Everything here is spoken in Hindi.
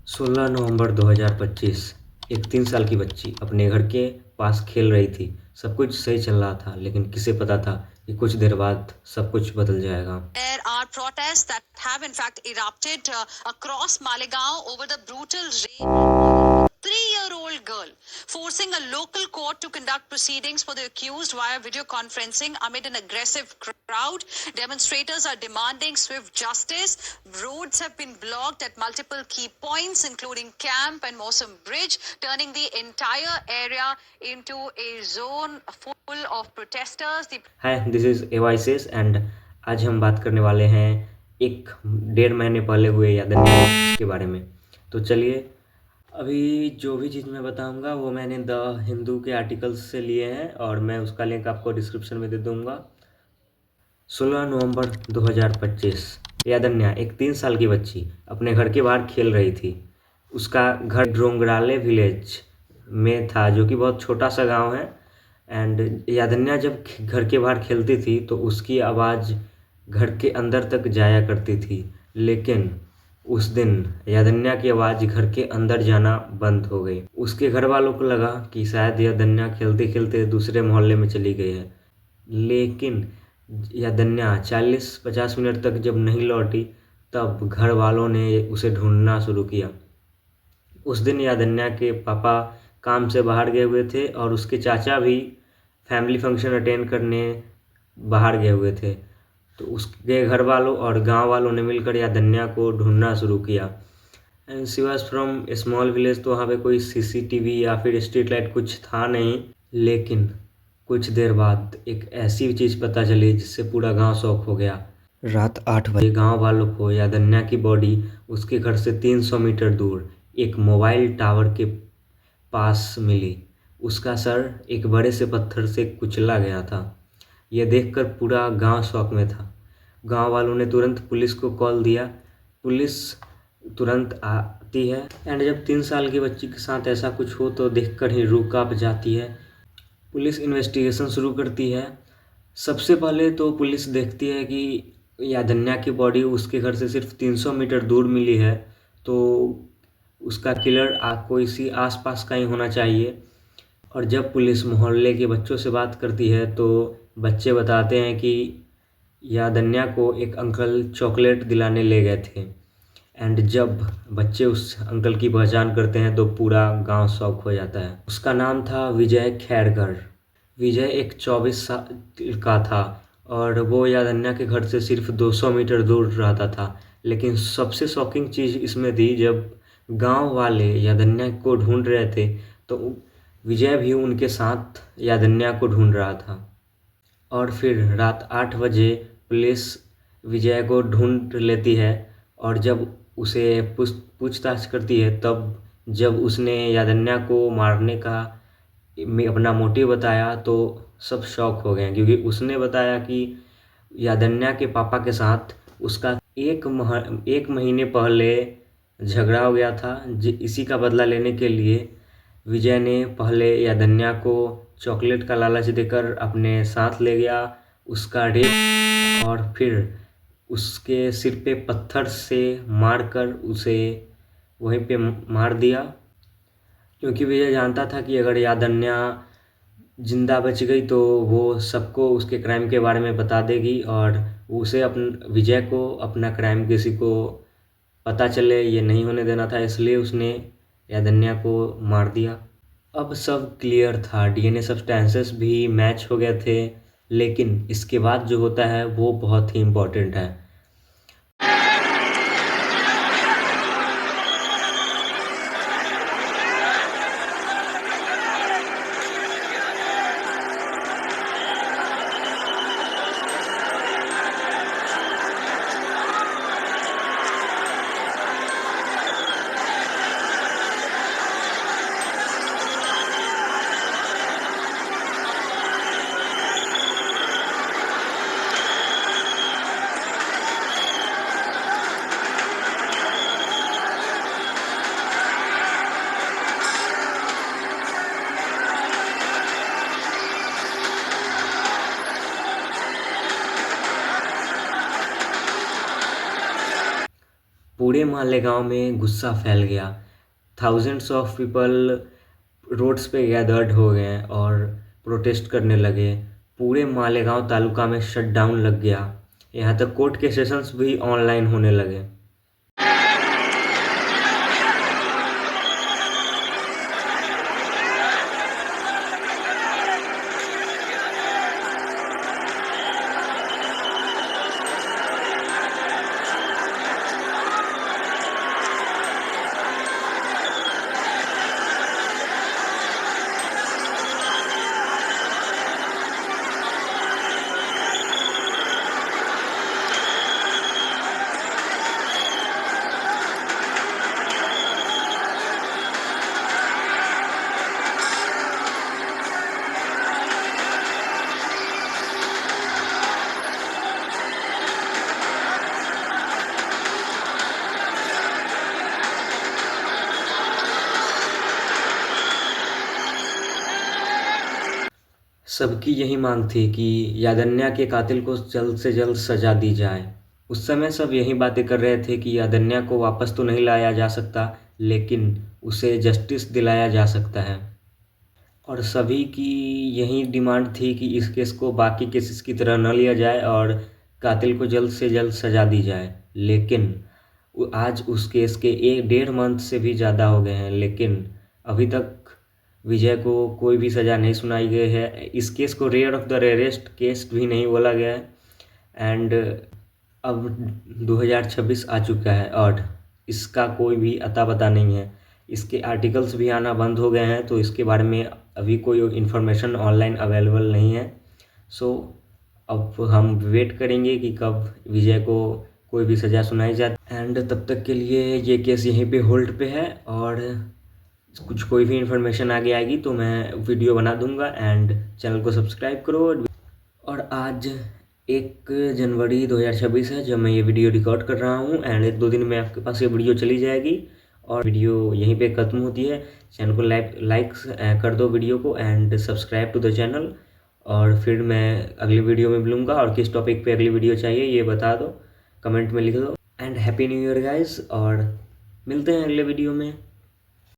16 नवंबर 2025। एक 3 साल की बच्ची अपने घर के पास खेल रही थी। सब कुछ सही चल रहा था, लेकिन किसे पता था कि कुछ देर बाद सब कुछ बदल जाएगा। There are protests that have in fact erupted across Malegaon over the brutal rape of a 3-year-old girl, forcing a local court to conduct proceedings for the accused via video conferencing amid an aggressive crowd. Demonstrators are demanding swift justice. Roads have been blocked at multiple key points, including Camp and Mosam Bridge, turning the entire area into a zone full of protesters. Hi, this is एवाइसेस एंड आज हम बात करने वाले हैं एक 1.5 महीने पहले हुए यादन्या के बारे में। तो चलिए, अभी जो भी चीज़ मैं बताऊंगा वो मैंने द हिंदू के आर्टिकल्स से लिए हैं और मैं उसका लिंक आपको डिस्क्रिप्शन में दे दूंगा। 16 नवंबर 2025। यादन्या एक 3 साल की बच्ची अपने घर के बाहर खेल रही थी। उसका घर ड्रोंगराले विलेज में था, जो कि बहुत छोटा सा गांव है। एंड यादन्या जब घर के बाहर खेलती थी तो उसकी आवाज़ घर के अंदर तक जाया करती थी, लेकिन उस दिन यादन्या की आवाज़ घर के अंदर जाना बंद हो गई। उसके घर वालों को लगा कि शायद यादन्या खेलते खेलते दूसरे मोहल्ले में चली गई है, लेकिन यादन्या 40-50 मिनट तक जब नहीं लौटी तब घर वालों ने उसे ढूंढना शुरू किया। उस दिन यादन्या के पापा काम से बाहर गए हुए थे और उसके चाचा भी फैमिली फंक्शन अटेंड करने बाहर गए हुए थे। तो उसके घर वालों और गांव वालों ने मिलकर यादन्या को ढूंढना शुरू किया। And she was from small village, तो वहाँ पे कोई सीसीटीवी या फिर स्ट्रीट लाइट कुछ था नहीं। लेकिन कुछ देर बाद एक ऐसी चीज़ पता चली जिससे पूरा गांव शॉक हो गया। रात 8 बजे गांव वालों को यादन्या की बॉडी उसके घर से 300 मीटर दूर एक मोबाइल टावर के पास मिली। उसका सर एक बड़े से पत्थर से कुचला गया था। यह देखकर पूरा गांव शॉक में था। गांव वालों ने तुरंत पुलिस को कॉल दिया। पुलिस तुरंत आती है एंड जब 3 साल की बच्ची के साथ ऐसा कुछ हो तो देखकर ही रूह कांप जाती है। पुलिस इन्वेस्टिगेशन शुरू करती है। सबसे पहले तो पुलिस देखती है कि यादन्या की बॉडी उसके घर से सिर्फ 300 मीटर दूर मिली है, तो उसका किलर कोई सी आसपास का ही होना चाहिए। और जब पुलिस मोहल्ले के बच्चों से बात करती है तो बच्चे बताते हैं कि यादन्या को एक अंकल चॉकलेट दिलाने ले गए थे। एंड जब बच्चे उस अंकल की पहचान करते हैं तो पूरा गांव शॉक हो जाता है। उसका नाम था विजय खैरकर। विजय एक 24 साल का था और वो यादन्या के घर से सिर्फ 200 मीटर दूर रहता था। लेकिन सबसे शॉकिंग चीज़ इसमें थी, जब गांव वाले यादन्या को ढूंढ रहे थे तो विजय भी उनके साथ यादन्या को ढूंढ रहा था। और फिर रात 8 बजे पुलिस विजय को ढूंढ लेती है और जब उसे पूछताछ करती है तब जब उसने यादन्या को मारने का अपना मोटिव बताया तो सब शॉक हो गए, क्योंकि उसने बताया कि यादन्या के पापा के साथ उसका एक महीने पहले झगड़ा हो गया था। इसी का बदला लेने के लिए विजय ने पहले यादन्या को चॉकलेट का लालच देकर अपने साथ ले गया, उसका रेप और फिर उसके सिर पे पत्थर से मारकर उसे वहीं पे मार दिया। क्योंकि विजय जानता था कि अगर यादन्या जिंदा बच गई तो वो सबको उसके क्राइम के बारे में बता देगी और उसे विजय को अपना क्राइम किसी को पता चले ये नहीं होने देना था, इसलिए उसने यादन्या को मार दिया। अब सब क्लियर था, डीएनए सब्सटेंसेस भी मैच हो गए थे, लेकिन इसके बाद जो होता है वो बहुत ही इम्पोर्टेंट है। पूरे मालेगांव में गुस्सा फैल गया। थाउजेंड्स ऑफ पीपल रोड्स पे गैदर्ड हो गए और प्रोटेस्ट करने लगे। पूरे मालेगांव तालुका में शटडाउन लग गया। यहाँ तक कोर्ट के सेशंस भी ऑनलाइन होने लगे। सबकी यही मांग थी कि यादन्या के कातिल को जल्द से जल्द सजा दी जाए। उस समय सब यही बातें कर रहे थे कि यादन्या को वापस तो नहीं लाया जा सकता, लेकिन उसे जस्टिस दिलाया जा सकता है। और सभी की यही डिमांड थी कि इस केस को बाकी केसेस की तरह न लिया जाए और कातिल को जल्द से जल्द सजा दी जाए। लेकिन आज उस केस के 1.5 मंथ से भी ज़्यादा हो गए हैं, लेकिन अभी तक विजय को कोई भी सज़ा नहीं सुनाई गई है। इस केस को rare of the rarest case भी नहीं बोला गया है। एंड अब 2026 आ चुका है और इसका कोई भी अता पता नहीं है। इसके आर्टिकल्स भी आना बंद हो गए हैं, तो इसके बारे में अभी कोई इन्फॉर्मेशन ऑनलाइन अवेलेबल नहीं है। सो अब हम वेट करेंगे कि कब विजय को कोई भी सज़ा सुनाई जाए। एंड तब तक के लिए ये केस यहीं पे होल्ड पे है, और कोई भी इन्फॉर्मेशन आगे आएगी तो मैं वीडियो बना दूंगा। एंड चैनल को सब्सक्राइब करो। और आज 1 जनवरी 2026 है जब मैं ये वीडियो रिकॉर्ड कर रहा हूँ, एंड 1-2 दिन में आपके पास ये वीडियो चली जाएगी और वीडियो यहीं पे ख़त्म होती है। चैनल को लाइक कर दो वीडियो को, and subscribe to the channel. और फिर मैं अगली वीडियो में मिलूँगा, और किस टॉपिक पे अगली वीडियो चाहिए ये बता दो, कमेंट में लिख दो। And happy new year guys, और मिलते हैं अगले वीडियो में।